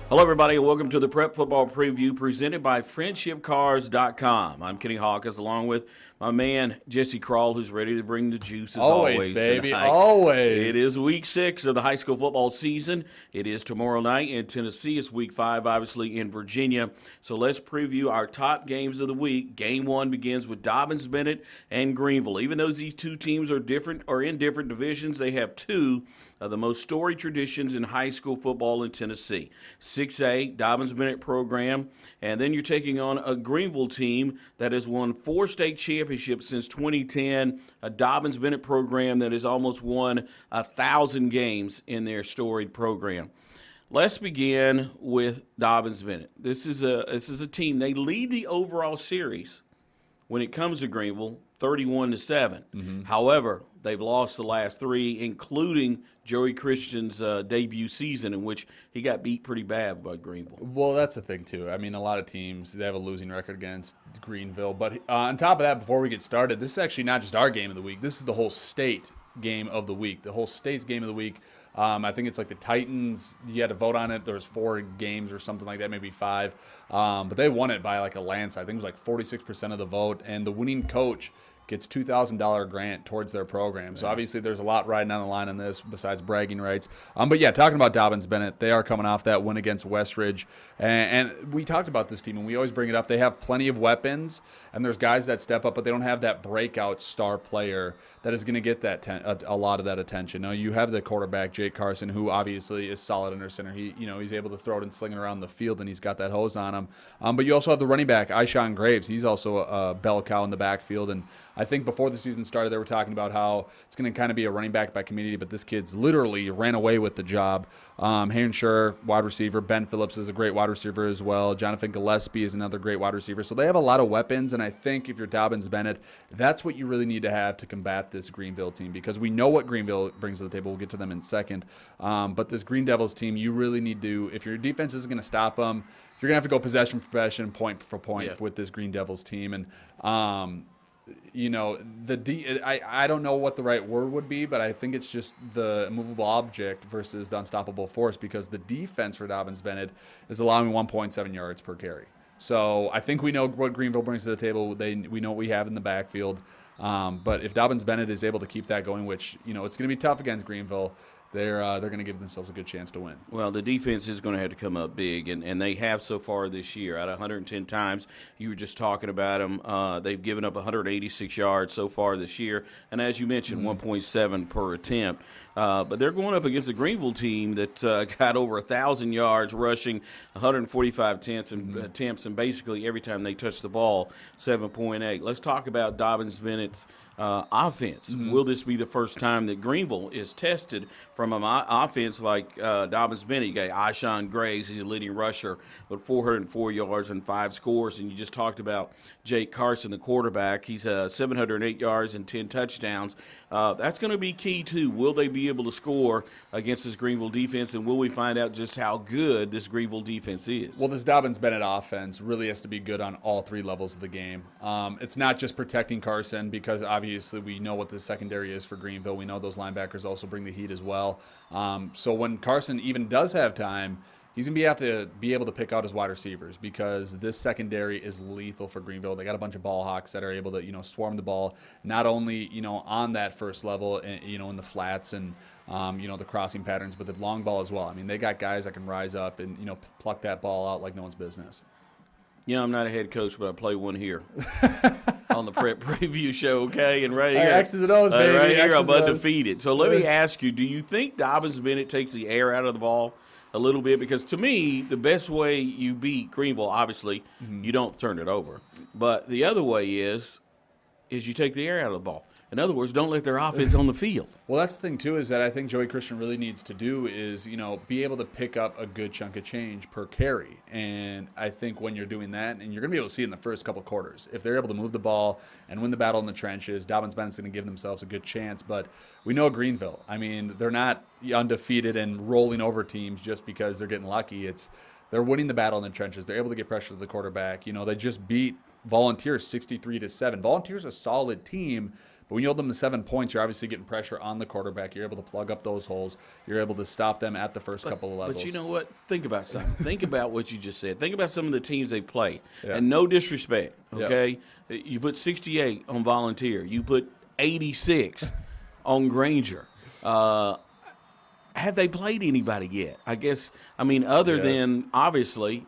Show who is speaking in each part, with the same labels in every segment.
Speaker 1: Hello, everybody, and welcome to the Prep Football Preview presented by FriendshipCars.com. I'm Kenny Hawkins, along with my man Jesse Crawl, who's ready to bring the juice as always
Speaker 2: baby,
Speaker 1: tonight.
Speaker 2: always.
Speaker 1: It is Week 6 of the high school football season. It is tomorrow night in Tennessee. It's Week 5, obviously, in Virginia. So let's preview our top games of the week. Game 1 begins with Dobbins Bennett and Greenville. Even though these two teams are different or in different divisions, they have two of the most storied traditions in high school football in Tennessee. 6A, Dobbins Bennett program, and then you're taking on a Greenville team that has won 4 state championships since 2010, a Dobbins Bennett program that has almost won 1,000 games in their storied program. Let's begin with Dobbins Bennett. This is a team. They lead the overall series when it comes to Greenville, 31-7. Mm-hmm. However, they've lost the last 3, including Joey Christian's debut season, in which he got beat pretty bad by Greenville.
Speaker 2: Well, that's the thing, too. I mean, a lot of teams, they have a losing record against Greenville. But on top of that, before we get started, this is actually not just our game of the week. This is the whole state game of the week, the whole state's game of the week. I think it's like the Titans, you had to vote on it. There was 4 games or something like that, maybe 5. But they won it by like a landslide. I think it was like 46% of the vote. And the winning coach gets $2,000 grant towards their program. So obviously there's a lot riding on the line on this besides bragging rights. But yeah, talking about Dobbins Bennett, they are coming off that win against Westridge. And we talked about this team, and we always bring it up. They have plenty of weapons, and there's guys that step up, but they don't have that breakout star player that is going to get that a lot of that attention. Now, you have the quarterback, Jake Carson, who obviously is solid under center. He's able to throw it and sling it around the field, and he's got that hose on him. But you also have the running back, Ishawn Graves. He's also a bell cow in the backfield, and I think before the season started, they were talking about how it's going to kind of be a running back by community, but this kid's literally ran away with the job. Hayden Schur, wide receiver. Ben Phillips is a great wide receiver as well. Jonathan Gillespie is another great wide receiver. So they have a lot of weapons, and I think if you're Dobbins Bennett, that's what you really need to have to combat this Greenville team, because we know what Greenville brings to the table. We'll get to them in a second. But this Green Devils team, you really need to, if your defense isn't going to stop them, you're going to have to go possession for possession, point for point with this Green Devils team. And I don't know what the right word would be, but I think it's just the immovable object versus the unstoppable force, because the defense for Dobbins Bennett is allowing 1.7 yards per carry. So I think we know what Greenville brings to the table. We know what we have in the backfield. But if Dobbins Bennett is able to keep that going, which, it's going to be tough against Greenville, they're going to give themselves a good chance to win.
Speaker 1: Well, the defense is going to have to come up big, and they have so far this year. Out of 110 times, you were just talking about them, they've given up 186 yards so far this year, and as you mentioned, 1.7 per attempt. But they're going up against a Greenville team that got over 1,000 yards rushing, 145 attempts, and basically every time they touch the ball, 7.8. Let's talk about Dobbins Bennett's offense. Will this be the first time that Greenville is tested from an offense like Dobbins Bennett? You got Ishawn Graves, he's a leading rusher with 404 yards and 5 scores. And you just talked about Jake Carson, the quarterback. He's 708 yards and 10 touchdowns. That's going to be key, too. Will they be able to score against this Greenville defense, and will we find out just how good this Greenville defense is?
Speaker 2: Well, this Dobbins Bennett offense really has to be good on all 3 levels of the game. It's not just protecting Carson, because obviously we know what the secondary is for Greenville. We know those linebackers also bring the heat as well. So when Carson even does have time, he's going to have to be able to pick out his wide receivers, because this secondary is lethal for Greenville. They got a bunch of ball hawks that are able to, swarm the ball, not only, on that first level, in the flats and, the crossing patterns, but the long ball as well. I mean, they got guys that can rise up and, pluck that ball out like no one's business.
Speaker 1: I'm not a head coach, but I play one here on the Prep Preview Show, okay? And right here,
Speaker 2: X's and O's, baby.
Speaker 1: Right here, I'm undefeated. So let me ask you, do you think Dobbins Bennett takes the air out of the ball a little bit? Because to me, the best way you beat Greenville, obviously, you don't turn it over. But the other way is you take the air out of the ball. In other words, don't let their offense on the field.
Speaker 2: Well, that's the thing, too, is that I think Joey Christian really needs to do is, be able to pick up a good chunk of change per carry. And I think when you're doing that, and you're going to be able to see it in the first couple quarters, if they're able to move the ball and win the battle in the trenches, Dobbins Bennett's going to give themselves a good chance. But we know Greenville. I mean, they're not undefeated and rolling over teams just because they're getting lucky. They're winning the battle in the trenches. They're able to get pressure to the quarterback. They just beat Volunteers 63-7. Volunteers a solid team, But when you hold them to 7 points, you're obviously getting pressure on the quarterback. You're able to plug up those holes. You're able to stop them at the first couple of levels.
Speaker 1: But you know what? Think about something. Think about what you just said. Think about some of the teams they play.
Speaker 2: Yeah.
Speaker 1: And no disrespect, okay? You put 68 on Volunteer. You put 86 on Granger. Have they played anybody yet? I guess, I mean, other than, obviously,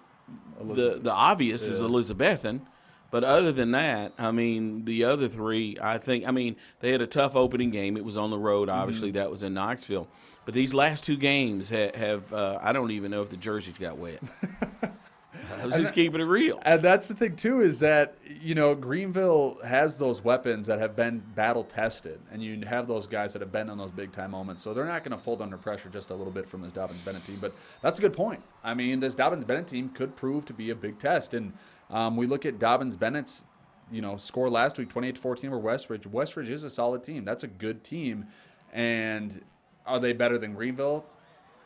Speaker 1: the obvious is Elizabethan. But other than that, I mean, the other three, I think, I mean, they had a tough opening game. It was on the road, obviously. That was in Knoxville. But these last two games have I don't even know if the jerseys got wet. I was just keeping it real.
Speaker 2: And that's the thing, too, is that, you know, Greenville has those weapons that have been battle-tested, and you have those guys that have been in those big-time moments. So they're not going to fold under pressure just a little bit from this Dobbins Bennett team. But that's a good point. I mean, this Dobbins Bennett team could prove to be a big test. And we look at Dobbins Bennett's, you know, score last week, 28-14 over Westridge. Westridge is a solid team. That's a good team. And are they better than Greenville?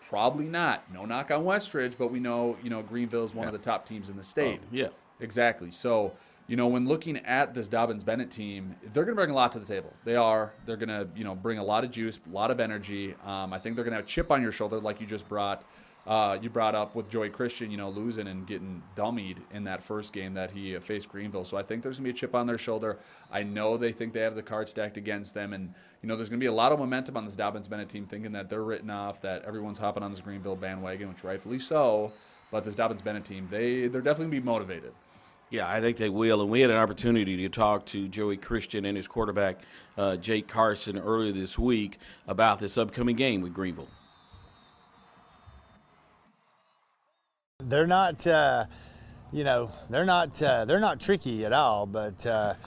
Speaker 2: Probably not. No knock on Westridge, but we know, you know, Greenville is one of the top teams in the state.
Speaker 1: Yeah.
Speaker 2: Exactly. So, you know, when looking at this Dobbins Bennett team, they're going to bring a lot to the table. They are. They're going to, you know, bring a lot of juice, a lot of energy. I think they're going to have a chip on your shoulder like you just brought up with Joey Christian, you know, losing and getting dummied in that first game that he faced Greenville. So I think there's going to be a chip on their shoulder. I know they think they have the card stacked against them. And, you know, there's going to be a lot of momentum on this Dobbins Bennett team thinking that they're written off, that everyone's hopping on this Greenville bandwagon, which rightfully so. But this Dobbins Bennett team, they're definitely going to be motivated.
Speaker 1: Yeah, I think they will. And we had an opportunity to talk to Joey Christian and his quarterback, Jake Carson, earlier this week about this upcoming game with Greenville.
Speaker 3: They're not, you know, they're not tricky at all. But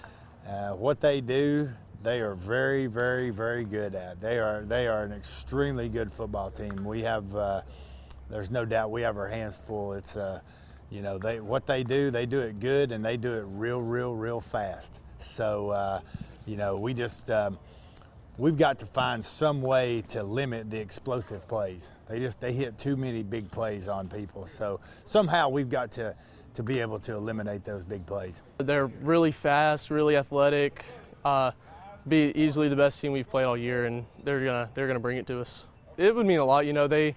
Speaker 3: what they do, they are very, very, very good at. They are an extremely good football team. We have, there's no doubt, we have our hands full. It's, you know, what they do it good, and they do it real fast. So, you know, we just. We've got to find some way to limit the explosive plays. They hit too many big plays on people. So somehow we've got to be able to eliminate those big plays.
Speaker 4: They're really fast, really athletic, be easily the best team we've played all year, and they're gonna bring it to us. It would mean a lot. You know,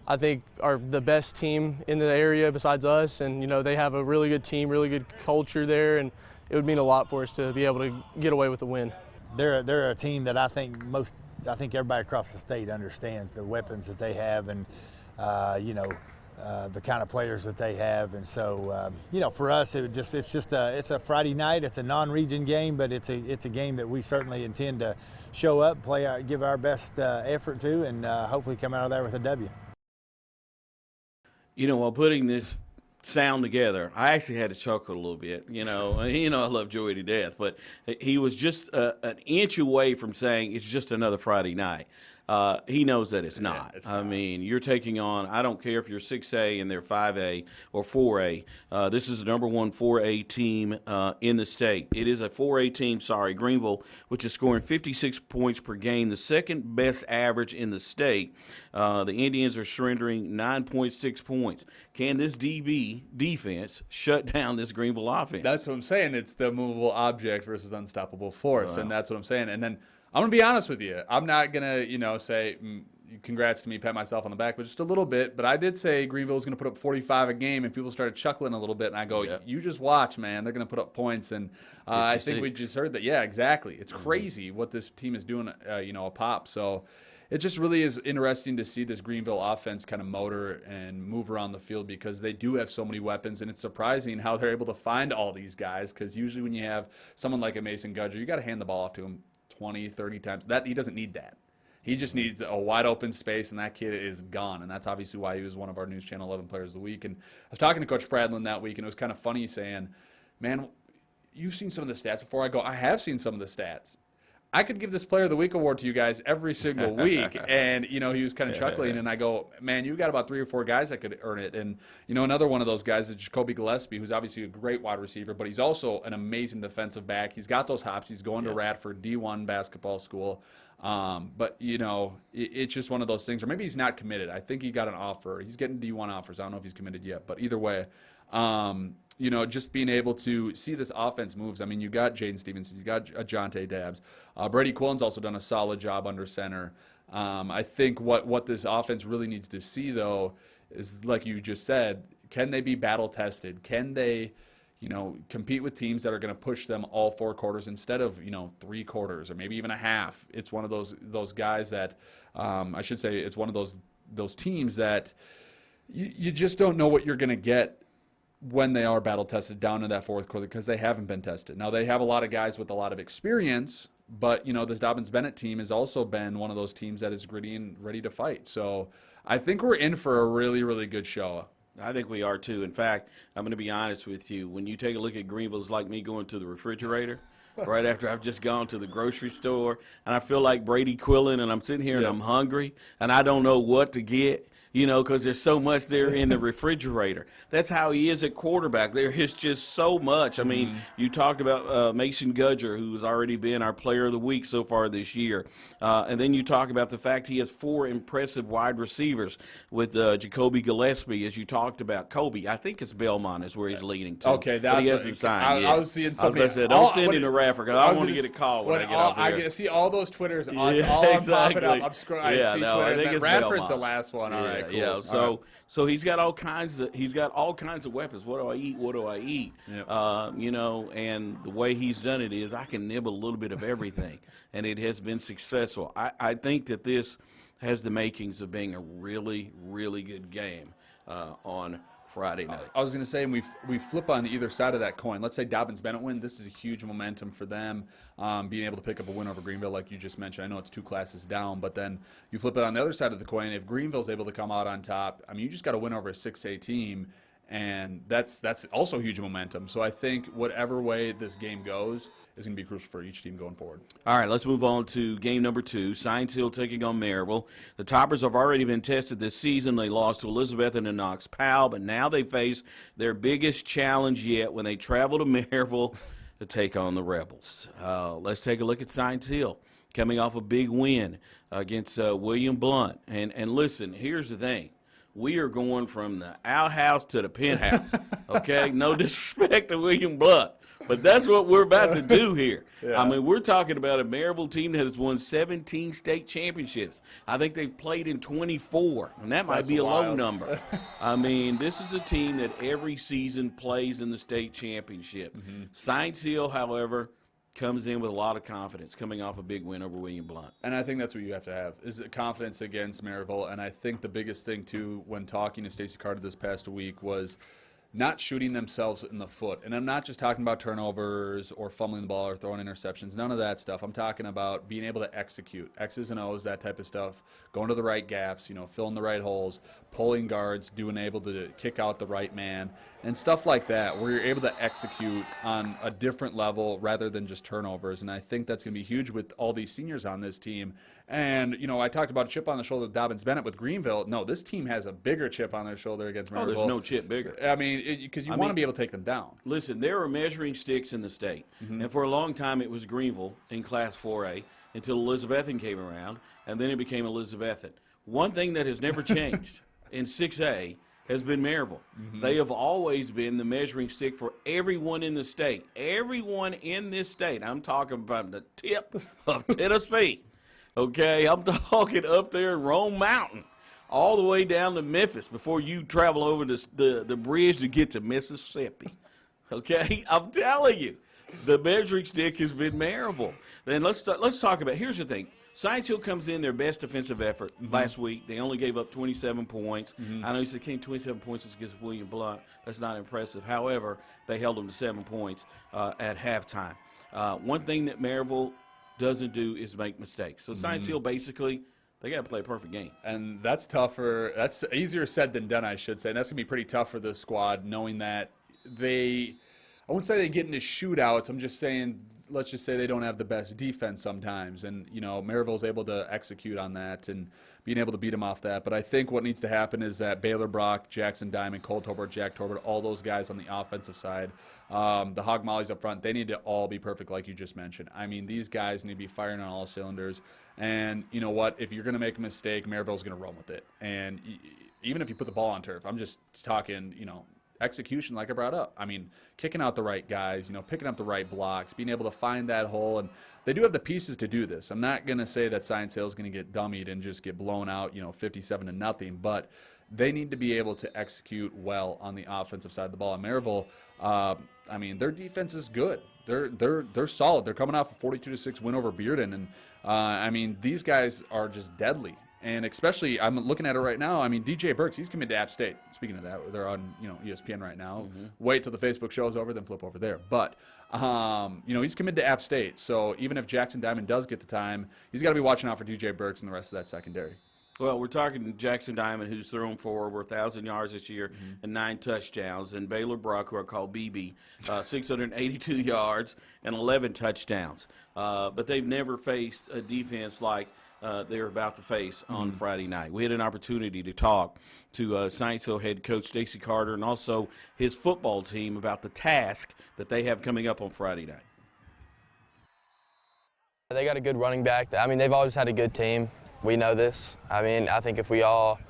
Speaker 4: I think are the best team in the area besides us, and you know, they have a really good team, really good culture there, and it would mean a lot for us to be able to get away with a win.
Speaker 3: They're a team that I think everybody across the state understands the weapons that they have, and you know, the kind of players that they have. And so you know, for us, it's a Friday night. It's a non-region game, but it's a game that we certainly intend to show up, play out, give our best effort to, and hopefully come out of there with a W.
Speaker 1: You know, while putting this sound together, I actually had to chuckle a little bit. You know, I love Joey to death, but he was just an inch away from saying it's just another Friday night. He knows that it's not.
Speaker 2: It's
Speaker 1: I
Speaker 2: not.
Speaker 1: mean, you're taking on, I don't care if you're 6A and they're 5A or 4A. This is the number one 4A team in the state. It is a 4A team, Greenville, which is scoring 56 points per game, the second best average in the state. The Indians are surrendering 9.6 points. Can this DB defense shut down this Greenville offense?
Speaker 2: That's what I'm saying. It's the movable object versus unstoppable force, and that's what I'm saying. And then I'm going to be honest with you. I'm not going to, you know, say congrats to me, pat myself on the back, but just a little bit. But I did say Greenville was going to put up 45 a game, and people started chuckling a little bit. And I go, you just watch, man. They're going to put up points. And I think we just heard that. Yeah, exactly. It's crazy what this team is doing, you know, a pop. So it just really is interesting to see this Greenville offense kind of motor and move around the field, because they do have so many weapons, and it's surprising how they're able to find all these guys, because usually when you have someone like a Mason Gudger, you got to hand the ball off to him 20, 30 times. That he doesn't need that. He just needs a wide open space, and that kid is gone. And that's obviously why he was one of our News Channel 11 Players of the Week. And I was talking to Coach Pradlin that week, and it was kind of funny saying, man, you've seen some of the stats before. I go, I have seen some of the stats. I could give this Player of the Week award to you guys every single week. And, you know, he was kind of chuckling. And I go, man, you got about 3 or 4 guys that could earn it. And, you know, another one of those guys is Jacoby Gillespie, who's obviously a great wide receiver, but he's also an amazing defensive back. He's got those hops. He's going to Radford D1 basketball school. But, you know, it's just one of those things. Or maybe he's not committed. I think he got an offer. He's getting D1 offers. I don't know if he's committed yet. But either way, just being able to see this offense moves. I mean, you got Jaden Stevenson, you got Ajonte Dabbs. Brady Quillen's also done a solid job under center. I think what this offense really needs to see, though, is like you just said, can they be battle tested? Can they, compete with teams that are going to push them all 4 quarters instead of, 3 quarters or maybe even a half? It's one of those guys that, I should say, it's one of those teams that you just don't know what you're going to get when they are battle tested down in that 4th quarter because they haven't been tested. Now, they have a lot of guys with a lot of experience, but, this Dobbins Bennett team has also been one of those teams that is gritty and ready to fight. So I think we're in for a really, really good show.
Speaker 1: I think we are, too. In fact, I'm going to be honest with you. When you take a look at Greenville, it's like me going to the refrigerator right after I've just gone to the grocery store, and I feel like Brady Quillen, and I'm sitting here and I'm hungry, and I don't know what to get. Because there's so much there in the refrigerator. That's how he is at quarterback. There is just so much. I mean, you talked about Mason Gudger, who's already been our player of the week so far this year. And then you talk about the fact he has 4 impressive wide receivers with Jacoby Gillespie, as you talked about. Kobe, I think it's Belmont is where he's leading to.
Speaker 2: Okay, that's
Speaker 1: but he hasn't signed yet.
Speaker 2: I was seeing something.
Speaker 1: Don't send him to Raffer because I want to get a call when I get off here.
Speaker 2: I see all those Twitters. All
Speaker 1: exactly.
Speaker 2: I'm popping up. I'm scrolling. I see Twitter.
Speaker 1: I think it's
Speaker 2: Radford's
Speaker 1: Belmont.
Speaker 2: the last one. All right. Cool.
Speaker 1: Yeah, so he's got all kinds of weapons. What do I eat? What do I eat?
Speaker 2: Yep.
Speaker 1: And the way he's done it is I can nibble a little bit of everything, and it has been successful. I think that this has the makings of being a really, really good game on Friday night.
Speaker 2: I was going to say, and we flip on either side of that coin. Let's say Dobbins Bennett win. This is a huge momentum for them, being able to pick up a win over Greenville, like you just mentioned. I know it's 2 classes down, but then you flip it on the other side of the coin. If Greenville's able to come out on top, I mean, you just got to win over a 6A team, and that's also huge momentum. So I think whatever way this game goes is going to be crucial for each team going forward.
Speaker 1: All right, let's move on to game number 2, Sciential taking on Maryville. The Toppers have already been tested this season. They lost to Elizabethton and Knox Powell, but now they face their biggest challenge yet when they travel to Maryville to take on the Rebels. Let's take a look at Sciential coming off a big win against William Blount. And listen, here's the thing. We are going from the outhouse to the penthouse, okay? No disrespect to William Blount. But that's what we're about to do here.
Speaker 2: Yeah.
Speaker 1: I mean, we're talking about a Maryville team that has won 17 state championships. I think they've played in 24, and that might be a low number. I mean, this is a team that every season plays in the state championship. Sciential, however, comes in with a lot of confidence coming off a big win over William Blount.
Speaker 2: And I think that's what you have to have, is confidence against Maryville. And I think the biggest thing, too, when talking to Stacey Carter this past week was not shooting themselves in the foot. And I'm not just talking about turnovers or fumbling the ball or throwing interceptions, none of that stuff. I'm talking about being able to execute, X's and O's, that type of stuff, going to the right gaps, filling the right holes, pulling guards, being able to kick out the right man, and stuff like that, where you're able to execute on a different level rather than just turnovers. And I think that's going to be huge with all these seniors on this team. And, I talked about a chip on the shoulder with Dobbins Bennett with Greenville. No, this team has a bigger chip on their shoulder against Maryville.
Speaker 1: Oh, there's no chip bigger.
Speaker 2: I mean, because you want to be able to take them down.
Speaker 1: Listen, there are measuring sticks in the state. And for a long time it was Greenville in Class 4A until Elizabethton came around, and then it became Elizabethton. One thing that has never changed in 6A has been Maryville. They have always been the measuring stick for everyone in the state. Everyone in this state. I'm talking about the tip of Tennessee. Okay, I'm talking up there in Rome Mountain, all the way down to Memphis before you travel over the bridge to get to Mississippi. Okay, I'm telling you, the measuring stick has been Maryville. Then let's talk about. Here's the thing. Sciential comes in their best defensive effort last week. They only gave up 27 points. I know you said came 27 points against William Blount. That's not impressive. However, they held them to 7 points at halftime. One thing that Maryville doesn't do is make mistakes. So Sciential basically, they got to play a perfect game.
Speaker 2: And that's tougher. That's easier said than done, I should say. And that's going to be pretty tough for this squad, knowing that I wouldn't say they get into shootouts. I'm just saying, let's just say they don't have the best defense sometimes. And, Maryville's able to execute on that and being able to beat them off that. But I think what needs to happen is that Baylor Brock, Jackson Diamond, Cole Tobert, Jack Tobert, all those guys on the offensive side, the Hog Mollies up front, they need to all be perfect like you just mentioned. I mean, these guys need to be firing on all cylinders. And you know what? If you're going to make a mistake, Maryville's going to run with it. And even if you put the ball on turf, I'm just talking, execution, like I brought up. I mean, kicking out the right guys, picking up the right blocks, being able to find that hole. And they do have the pieces to do this. I'm not going to say that Sciential is going to get dummied and just get blown out, 57-0, but they need to be able to execute well on the offensive side of the ball. And Maryville, I mean, their defense is good. They're solid. They're coming off a 42-6 win over Bearden, and I mean, these guys are just deadly. And especially, I'm looking at it right now. I mean, DJ Burks, he's committed to App State. Speaking of that, they're on ESPN right now. Mm-hmm. Wait till the Facebook show's over, then flip over there. But he's committed to App State. So even if Jackson Diamond does get the time, he's got to be watching out for DJ Burks and the rest of that secondary.
Speaker 1: Well, we're talking Jackson Diamond, who's thrown for over 1,000 yards this year and 9 touchdowns, and Baylor Brock, who I call BB, 682 yards and 11 touchdowns. But they've never faced a defense like they're about to face on Friday night. We had an opportunity to talk to Sciential head coach Stacey Carter and also his football team about the task that they have coming up on Friday night.
Speaker 5: They got a good running back. I mean, they've always had a good team. We know this. I mean, I think if we all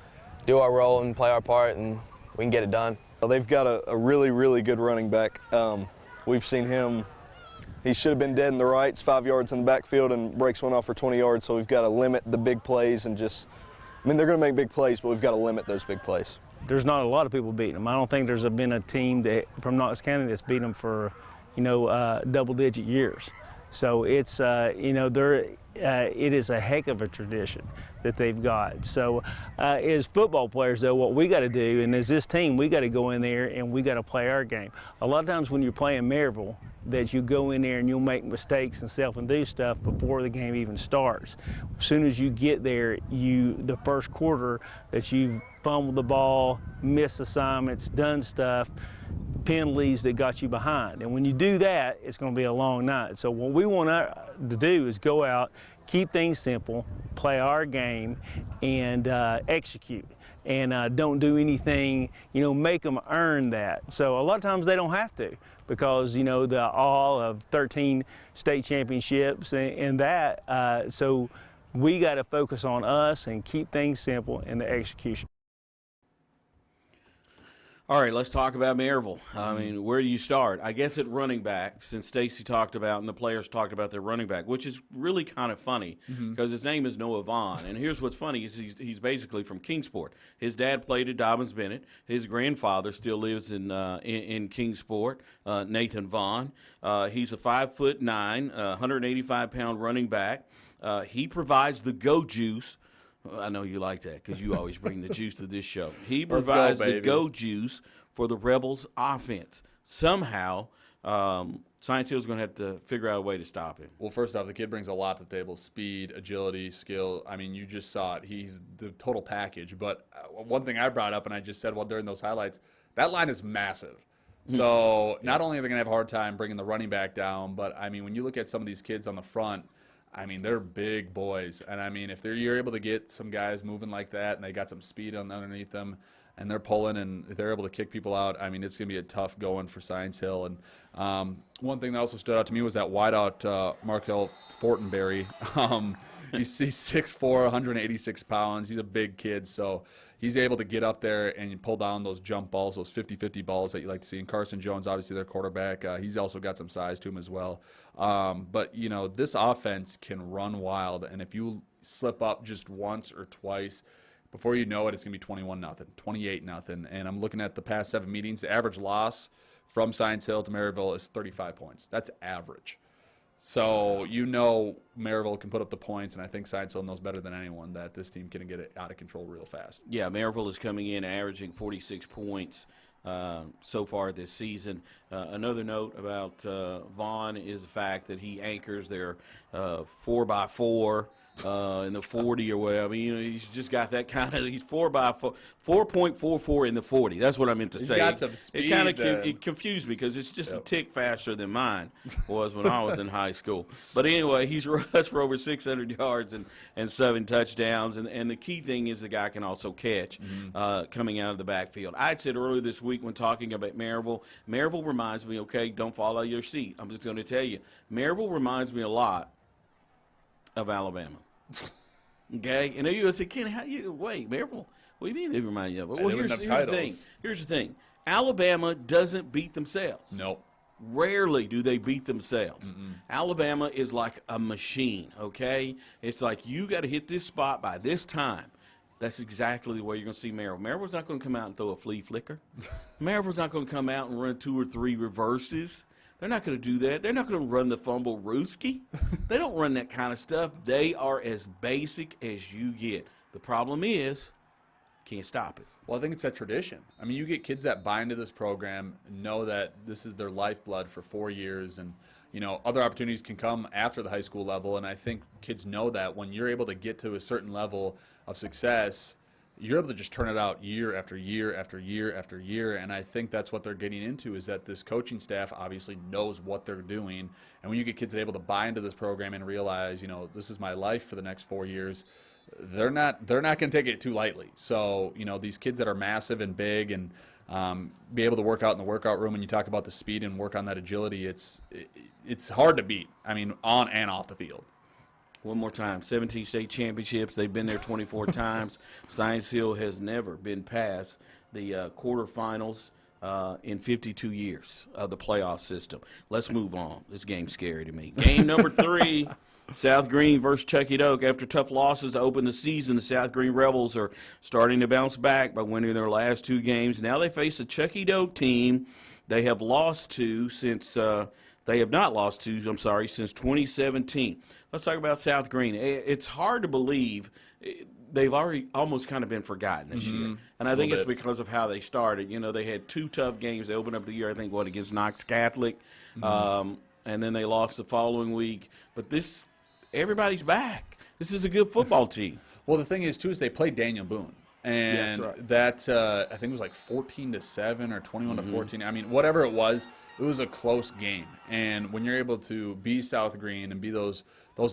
Speaker 5: do our role and play our part, and we can get it done.
Speaker 6: They've got a really, really good running back. We've seen him. He should have been dead in the rights, 5 yards in the backfield, and breaks one off for 20 yards. So we've got to limit the big plays and just, I mean, they're going to make big plays, but we've got to limit those big plays.
Speaker 7: There's not a lot of people beating them. I don't think there's been a team from Knox County that's beat them for, double-digit years. So it's, it is a heck of a tradition that they've got. So as football players, though, what we got to do, and as this team, we got to go in there and we got to play our game. A lot of times when you're playing Maryville, that you go in there and you'll make mistakes and self-induce stuff before the game even starts. As soon as you get there, the first quarter that you fumbled the ball, missed assignments, done stuff, penalties that got you behind. And when you do that, it's going to be a long night. So what we want to do is go out, keep things simple, play our game, and execute. And don't do anything, make them earn that. So a lot of times they don't have to, because, the all of 13 state championships and that. So we got to focus on us and keep things simple in the execution.
Speaker 1: All right, let's talk about Maryville. I mean, where do you start? I guess at running back, since Stacey talked about and the players talked about their running back, which is really kind of funny because his name is Noah Vaughn. And here's what's funny is he's basically from Kingsport. His dad played at Dobbins Bennett. His grandfather still lives in Kingsport, Nathan Vaughn. He's a 5'9", 185-pound running back. He provides the go juice. I know you like that because you always bring the juice to this show. He provides the go juice for the Rebels offense. Somehow, Sciential is going to have to figure out a way to stop him.
Speaker 2: Well, first off, the kid brings a lot to the table: speed, agility, skill. I mean, you just saw it. He's the total package. But one thing I brought up, and I just said during those highlights, that line is massive. So not only are they going to have a hard time bringing the running back down, but, I mean, when you look at some of these kids on the front, I mean, they're big boys. And, I mean, if you're able to get some guys moving like that and they got some speed underneath them and they're pulling and they're able to kick people out, I mean, it's going to be a tough going for Sciential. And one thing that also stood out to me was that wideout Markel Fortenberry. He's 6'4", 186 pounds. He's a big kid, so he's able to get up there and pull down those jump balls, those 50-50 balls that you like to see. And Carson Jones, obviously their quarterback, he's also got some size to him as well. But, this offense can run wild, and if you slip up just once or twice, before you know it, it's going to be 21-0, 28-0. And I'm looking at the past 7 meetings. The average loss from Sciential to Maryville is 35 points. That's average. So Maryville can put up the points, and I think Sciential knows better than anyone that this team can get it out of control real fast.
Speaker 1: Yeah, Maryville is coming in averaging 46 points so far this season. Another note about Vaughn is the fact that he anchors their 4x4 in the 40 or whatever. He's just got that kind of. He's 4x4, 4.44 in the 40. That's what I meant to say.
Speaker 2: He's got some speed.
Speaker 1: It confused me because it's just a tick faster than mine was when I was in high school. But anyway, he's rushed for over 600 yards and 7 touchdowns. And the key thing is the guy can also catch coming out of the backfield. I had said earlier this week when talking about Maryville reminds me, okay, don't fall out of your seat. I'm just going to tell you, Maryville reminds me a lot of Alabama. Okay, and then you say, Kenny, Maryville What do you mean they remind you of it?
Speaker 2: They
Speaker 1: Well,
Speaker 2: wouldn't
Speaker 1: here's
Speaker 2: have
Speaker 1: the thing.
Speaker 2: titles.
Speaker 1: Here's the thing. Alabama doesn't beat themselves.
Speaker 2: Nope.
Speaker 1: Rarely do they beat themselves. Alabama is like a machine, okay? It's like you got to hit this spot by this time. That's exactly the way you're going to see Maryville. Maryville's not going to come out and throw a flea flicker. Maryville's not going to come out and run 2 or 3 reverses. They're not going to do that. They're not going to run the fumble rooski. They don't run that kind of stuff. They are as basic as you get. The problem is, can't stop it.
Speaker 2: Well, I think it's a tradition. I mean, you get kids that buy into this program, know that this is their lifeblood for 4 years, and other opportunities can come after the high school level. And I think kids know that when you're able to get to a certain level of success, you're able to just turn it out year after year after year after year. And I think that's what they're getting into, is that this coaching staff obviously knows what they're doing. And when you get kids able to buy into this program and realize, this is my life for the next 4 years, they're not going to take it too lightly. So, these kids that are massive and big and be able to work out in the workout room, and you talk about the speed and work on that agility, it's hard to beat. I mean, on and off the field.
Speaker 1: One more time, 17 state championships. They've been there 24 times. Sciential has never been past the quarterfinals in 52 years of the playoff system. Let's move on. This game's scary to me. Game number 3, South Green versus Chucky. After tough losses to open the season, the South Green Rebels are starting to bounce back by winning their last 2 games. Now they face a Chucky team they have lost to since they have not lost to, since 2017. Let's talk about South Green. It's hard to believe they've already almost kind of been forgotten this year. And I think it's because of how they started. They had 2 tough games. They opened up the year, I think, against Knox Catholic. And then they lost the following week. But everybody's back. This is a good football team.
Speaker 2: Well, the thing is, too, is they played Daniel Boone. And that, I think it was like 14-7 or 21-14. I mean, whatever it was a close game. And when you're able to be South Green and be those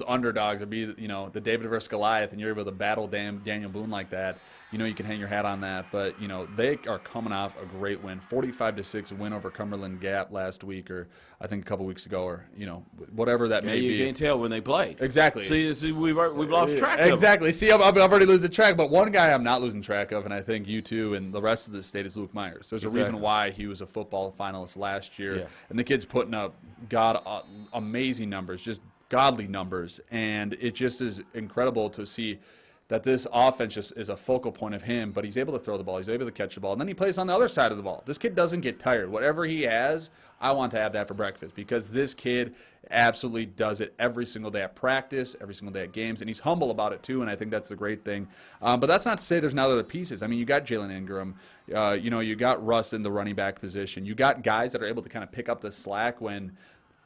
Speaker 2: underdogs, or be the David versus Goliath, and you're able to battle Daniel Boone like that, you can hang your hat on that. But they are coming off a great win, 45-6 win over Cumberland Gap last week, or I think a couple weeks ago, or whatever that may be.
Speaker 1: You can't tell when they played.
Speaker 2: Exactly.
Speaker 1: See, we've lost track of
Speaker 2: Exactly. See, I'm already losing track. But one guy I'm not losing track of, and I think you too, and the rest of the state, is Luke Myers. There's a reason why he was a football finalist last year, and the kid's putting up amazing numbers, just godly numbers, and it just is incredible to see that this offense just is a focal point of him. But he's able to throw the ball, he's able to catch the ball, and then he plays on the other side of the ball. This kid doesn't get tired. Whatever he has, I want to have that for breakfast, because this kid absolutely does it every single day at practice, every single day at games, and he's humble about it too, and I think that's the great thing. But that's not to say there's not other pieces. I mean, you got Jalen Ingram, you got Russ in the running back position. You got guys that are able to kind of pick up the slack when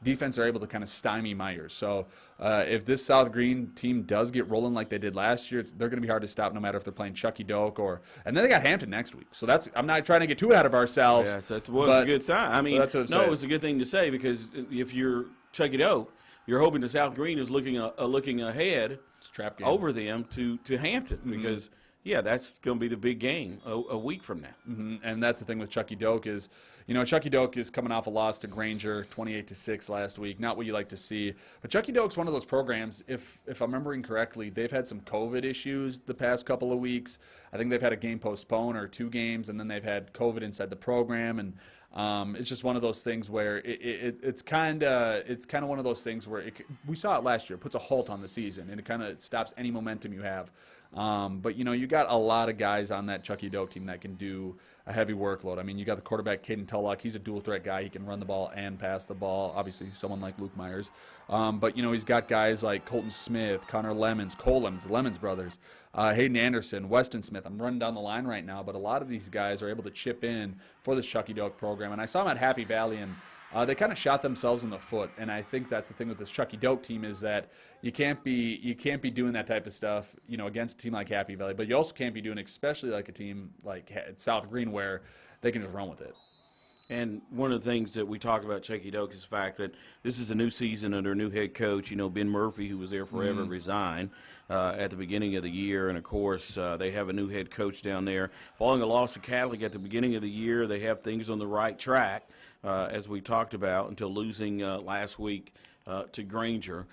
Speaker 2: defense are able to kind of stymie Myers. So if this South Green team does get rolling like they did last year, they're going to be hard to stop, no matter if they're playing Chucky and then they got Hampton next week. So I'm not trying to get too ahead of ourselves.
Speaker 1: Yeah, it's a good sign. I mean,
Speaker 2: it's
Speaker 1: a good thing to say, because if you're Chucky, you're hoping the South Green is looking ahead
Speaker 2: trap game
Speaker 1: over them to Hampton, because that's going to be the big game a week from now.
Speaker 2: And that's the thing with Chucky is, Chucky is coming off a loss to Granger, 28-6 last week. Not what you like to see. But Chucky is one of those programs, if I'm remembering correctly, they've had some COVID issues the past couple of weeks. I think they've had a game postponed, or 2 games, and then they've had COVID inside the program. And it's just one of those things where it's kind of one of those things where we saw it last year. It puts a halt on the season, and it kind of stops any momentum you have. But you got a lot of guys on that Chucky team that can do a heavy workload. I mean, you got the quarterback Caden Tullock. He's a dual threat guy. He can run the ball and pass the ball. Obviously, someone like Luke Myers. But he's got guys like Colton Smith, Connor Lemons, the Lemons brothers, Hayden Anderson, Weston Smith. I'm running down the line right now, but a lot of these guys are able to chip in for this Chucky program. And I saw them at Happy Valley, and they kind of shot themselves in the foot. And I think that's the thing with this Chucky team, is that you can't be doing that type of stuff, against a team like Happy Valley. But you also can't be doing, especially like a team like South Green, where they can just run with it.
Speaker 1: And one of the things that we talk about Chucky is the fact that this is a new season under a new head coach. Ben Murphy, who was there forever, resigned at the beginning of the year. And, of course, they have a new head coach down there. Following a loss to Catholic at the beginning of the year, they have things on the right track, as we talked about, until losing last week to Granger.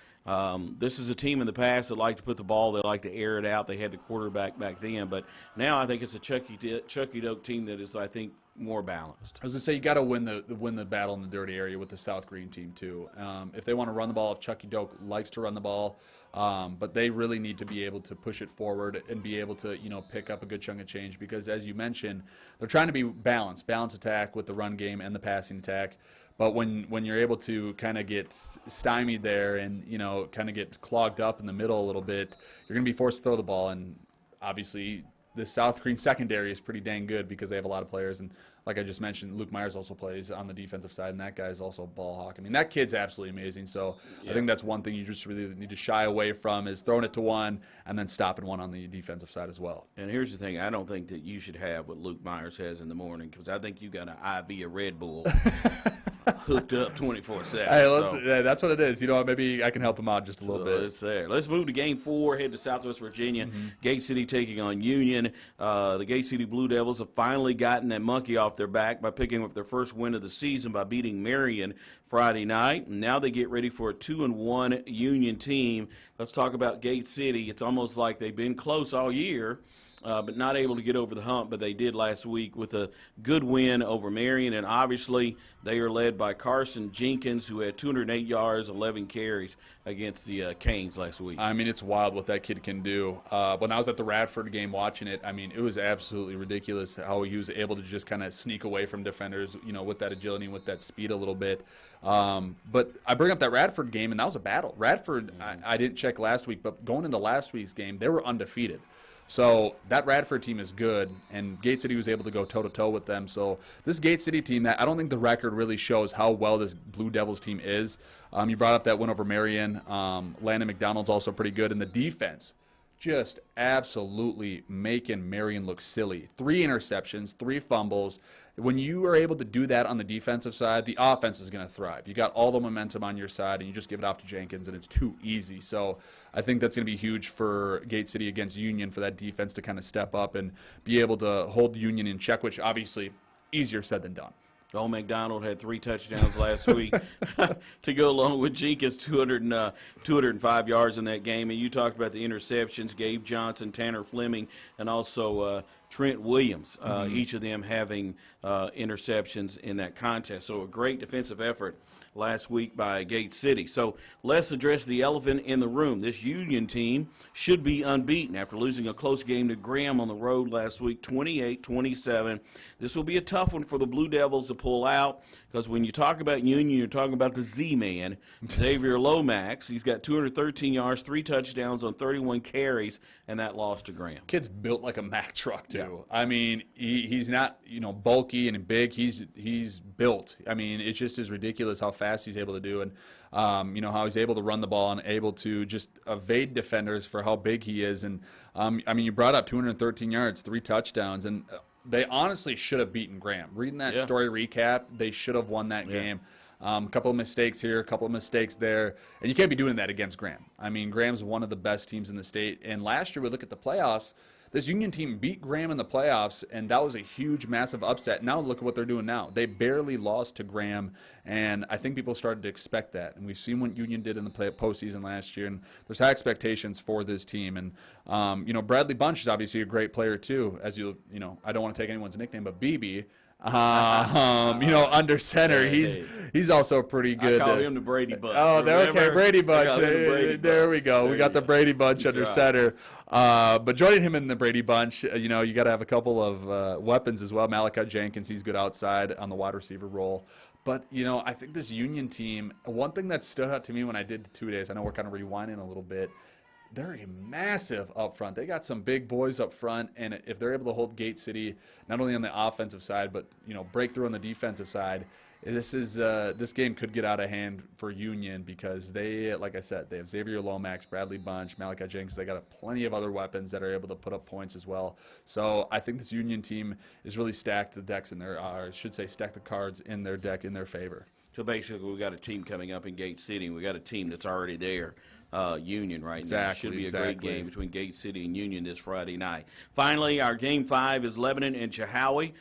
Speaker 1: This is a team in the past that like to put the ball, they like to air it out. They had the quarterback back then, but now I think it's a Chucky Doak team that is, I think, more balanced.
Speaker 2: I was gonna say you got to win the battle in the dirty area with the South Green team too. If they want to run the ball, if Chucky Doak likes to run the ball, but they really need to be able to push it forward and be able to pick up a good chunk of change, because as you mentioned, they're trying to be balance attack with the run game and the passing attack. But when you're able to kind of get stymied there and kind of get clogged up in the middle a little bit, you're going to be forced to throw the ball. And obviously the South Green secondary is pretty dang good because they have a lot of players. And like I just mentioned, Luke Myers also plays on the defensive side, and that guy is also a ball hawk. I mean, that kid's absolutely amazing. So I think that's one thing you just really need to shy away from, is throwing it to one and then stopping one on the defensive side as well.
Speaker 1: And here's the thing. I don't think that you should have what Luke Myers has in the morning, because I think you got an IV of Red Bull hooked up 24/7.
Speaker 2: Hey, that's what it is. Maybe I can help him out just a little bit.
Speaker 1: It's there. Let's move to Game 4. Head to Southwest Virginia. Gate City taking on Union. The Gate City Blue Devils have finally gotten that monkey off their back by picking up their first win of the season by beating Marion Friday night. And now they get ready for a 2-1 Union team. Let's talk about Gate City. It's almost like they've been close all year, but not able to get over the hump, but they did last week with a good win over Marion. And obviously they are led by Carson Jenkins, who had 208 yards, 11 carries against the Canes last week.
Speaker 2: I mean, it's wild what that kid can do. When I was at the Radford game watching it, I mean, it was absolutely ridiculous how he was able to just kind of sneak away from defenders, with that agility and with that speed a little bit. But I bring up that Radford game, and that was a battle. Radford, I didn't check last week, but going into last week's game, they were undefeated. So that Radford team is good, and Gate City was able to go toe-to-toe with them. So this Gate City team, that I don't think the record really shows how well this Blue Devils team is. You brought up that win over Marion. Landon McDonald's also pretty good. And the defense, just absolutely making Marion look silly. 3 interceptions, 3 fumbles. When you are able to do that on the defensive side, the offense is going to thrive. You got all the momentum on your side, and you just give it off to Jenkins, and it's too easy. So I think that's going to be huge for Gate City against Union, for that defense to kind of step up and be able to hold Union in check, which obviously easier said than done.
Speaker 1: Old McDonald had 3 touchdowns last week to go along with Jenkins, 205 yards in that game. And you talked about the interceptions, Gabe Johnson, Tanner Fleming, and also Trent Williams, each of them having interceptions in that contest. So a great defensive effort last week by Gate City. So let's address the elephant in the room. This Union team should be unbeaten after losing a close game to Graham on the road last week, 28-27. This will be a tough one for the Blue Devils to pull out, because when you talk about Union, you're talking about the Z-Man, Xavier Lomax. He's got 213 yards, 3 touchdowns on 31 carries, and that loss to Graham.
Speaker 2: Kid's built like a Mack truck, too. Yeah. I mean, he's not, bulky and big. He's built. I mean, it's just as ridiculous how fast he's able to do, and how he's able to run the ball and able to just evade defenders for how big he is. And I mean, you brought up 213 yards, 3 touchdowns, and they honestly should have beaten Graham. Reading that story recap, they should have won that game. A couple of mistakes here, a couple of mistakes there, and you can't be doing that against Graham. I mean, Graham's one of the best teams in the state, and last year we look at the playoffs. This Union team beat Graham in the playoffs, and that was a huge, massive upset. Now look at what they're doing now. They barely lost to Graham, and I think people started to expect that. And we've seen what Union did in the postseason last year, and there's high expectations for this team. And Bradley Bunch is obviously a great player too. As you know, I don't want to take anyone's nickname, but BB. Under center, he's also pretty good.
Speaker 1: I call him the Brady Bunch.
Speaker 2: Oh, okay, Brady Bunch. There we go. We got the Brady Bunch
Speaker 1: That's
Speaker 2: under
Speaker 1: right.
Speaker 2: center. But joining him in the Brady Bunch, you got to have a couple of weapons as well. Malachi Jenkins, he's good outside on the wide receiver role. But, I think this Union team, one thing that stood out to me when I did the 2 days, I know we're kind of rewinding a little bit, they're massive up front. They got some big boys up front, and if they're able to hold Gate City not only on the offensive side, but break through on the defensive side, this game could get out of hand for Union, because they, like I said, they have Xavier Lomax, Bradley Bunch, Malachi Jenkins. They got plenty of other weapons that are able to put up points as well. So I think this Union team is really stacked the decks in their, or I should say, stacked the cards in their deck in their favor.
Speaker 1: So basically, we got a team coming up in Gate City, and we got a team that's already there. Union right now.
Speaker 2: Exactly,
Speaker 1: Should be a
Speaker 2: exactly.
Speaker 1: great game between Gate City and Union this Friday night. Finally, our Game 5 is Lebanon and Chehawi.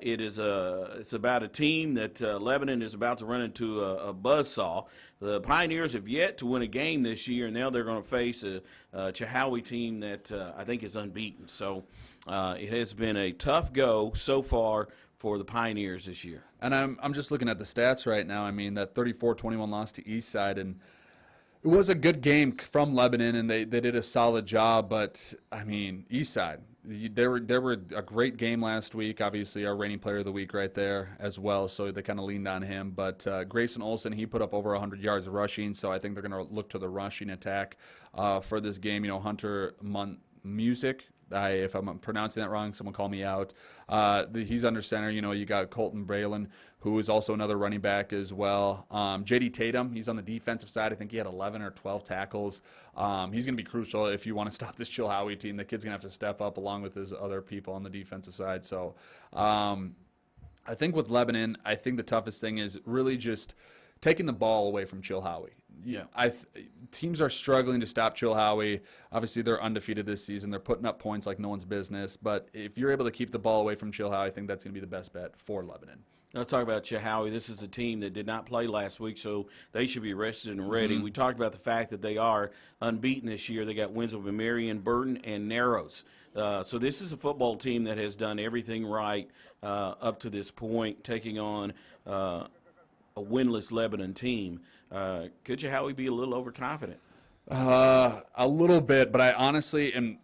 Speaker 1: It's about a team that Lebanon is about to run into a buzzsaw. The Pioneers have yet to win a game this year, and now they're going to face a Chehawi team that I think is unbeaten. So it has been a tough go so far for the Pioneers this year.
Speaker 2: And I'm just looking at the stats right now. I mean, that 34-21 loss to Eastside, and it was a good game from Lebanon, and they did a solid job. But I mean, Eastside, they were a great game last week. Obviously, our reigning player of the week right there as well. So they kind of leaned on him. But Grayson Olson, he put up over 100 yards rushing. So I think they're going to look to the rushing attack for this game. You know, Hunter Music. If I'm pronouncing that wrong, someone call me out. He's under center. You know, you got Colton Braylon, who is also another running back as well. J.D. Tatum, he's on the defensive side. I think he had 11 or 12 tackles. He's going to be crucial if you want to stop this Chilhowie team. The kid's going to have to step up along with his other people on the defensive side. So I think with Lebanon, I think the toughest thing is really just taking the ball away from Chilhowie.
Speaker 1: Yeah,
Speaker 2: teams are struggling to stop Chilhowie. Obviously, they're undefeated this season. They're putting up points like no one's business. But if you're able to keep the ball away from Chilhowie, I think that's going to be the best bet for Lebanon.
Speaker 1: Let's talk about Chehawi. This is a team that did not play last week, so they should be rested and ready. We talked about the fact that they are unbeaten this year. They got wins over Marion, Burton, and Narrows. So this is a football team that has done everything right up to this point, taking on a winless Lebanon team. Could Chehawi be a little overconfident?
Speaker 2: A little bit, but I honestly am.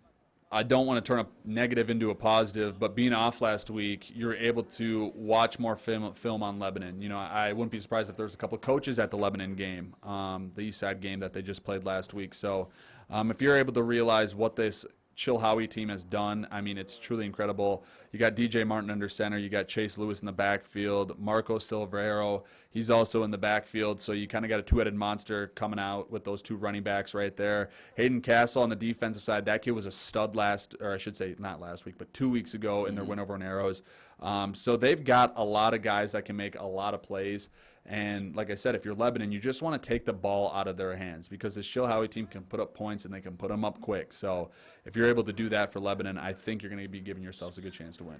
Speaker 2: I don't want to turn a negative into a positive, but being off last week, you're able to watch more film on Lebanon. You know, I wouldn't be surprised if there's a couple of coaches at the Lebanon game, the East Side game that they just played last week. So if you're able to realize what this Chilhowie team has done, I mean, it's truly incredible. You got DJ Martin under center. You got Chase Lewis in the backfield. Marco Silvero, he's also in the backfield. So you kind of got a two-headed monster coming out with those two running backs right there. Hayden Castle on the defensive side. That kid was a stud not last week, but 2 weeks ago in their win over Narrows. So they've got a lot of guys that can make a lot of plays. And like I said, if you're Lebanon, you just want to take the ball out of their hands because this Chilhowie team can put up points and they can put them up quick. So if you're able to do that for Lebanon, I think you're going to be giving yourselves a good chance to win.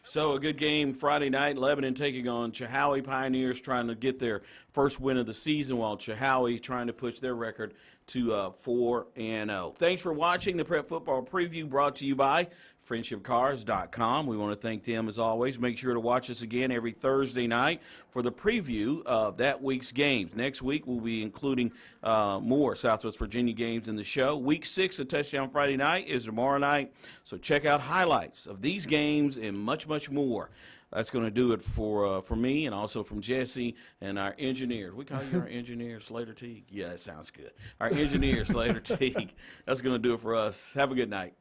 Speaker 1: So a good game Friday night. Lebanon taking on Chehawi Pioneers, trying to get their first win of the season, while Chehawi trying to push their record to 4-0. Thanks for watching the Prep Football Preview, brought to you by friendshipcars.com. We want to thank them as always. Make sure to watch us again every Thursday night for the preview of that week's games. Next week we'll be including more Southwest Virginia games in the show. Week 6 of Touchdown Friday night is tomorrow night, so check out highlights of these games and much, much more. That's going to do it for me and also from Jesse and our engineers. We call you our engineer, Slater Teague? Yeah, that sounds good. Our engineer, Slater Teague. That's going to do it for us. Have a good night.